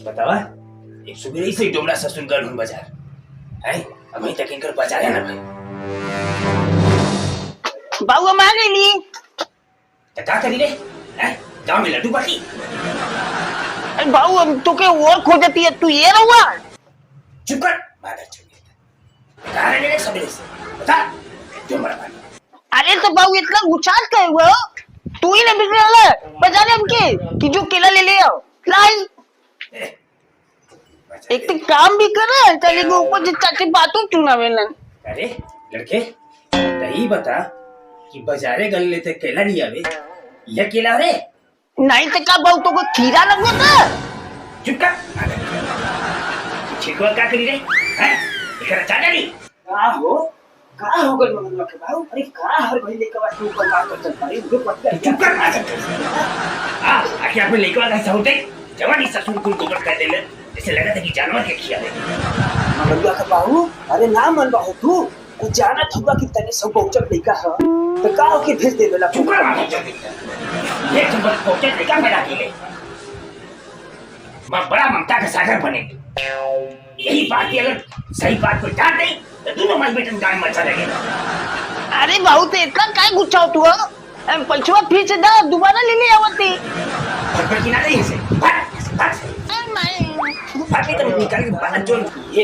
बतावा एक सुबह से डोमरा ससुर गल हूं बाजार है अब वहीं तक इनकर बाजार है ना भाई बाबू मांगे ली तो क्या करी रे हैं गांव में लड्डू बाकी अरे बाबू अब तो के और खोजती है तू ये रहुआ चुप कर मादर चुप कहां है मेरे सबरे से बता डोमरा भाई अरे तो बाबू इतना गुचात का हुआ तू ही ना बिगड़ रहा है बजाने हमके कि जो केला ले ले आओ लाई एक तो काम भी कर रहा है चले के ऊपर से चाची बातों चुना वेलन अरे लड़के तही बता कि बाजारे गल लेते केला नहीं आवे यह केला रे नहीं तो क्या बाबू तो को खीरा लगो था चुप कर छिकवा क्या करी रे हैं इधर चाचा नहीं का हो गल मगन के बाबू अरे का हर भाई लेके बात ऊपर काम कर चल पारी रुक मत चुप कर मादर हां आखिर आपने लेके वाला साउते जवानी ससुर को गोबर कर देले जैसे लगा था कि जानवर के खिया दे मगन का बाबू अरे ना मन बाहु तू कुछ जाना थोड़ा कि तने सब पहुंचल लइका है तो का हो के भेज दे देला चुप कर मादर ये तुम बस पहुंचे लेका मेरा के लिए मैं बड़ा ममता का सागर बने यही बात अगर सही बात को डांट दे तो दोनों माई बेटन गाय मचा लगेगा अरे बाबू तो इतना काय गुच्छा तू पछुआ फिर से दा दोबारा ले ले आवती फटफट की ना नहीं है से फट फट अरे मैं फट तो निकाल के बाहर जोड़ ये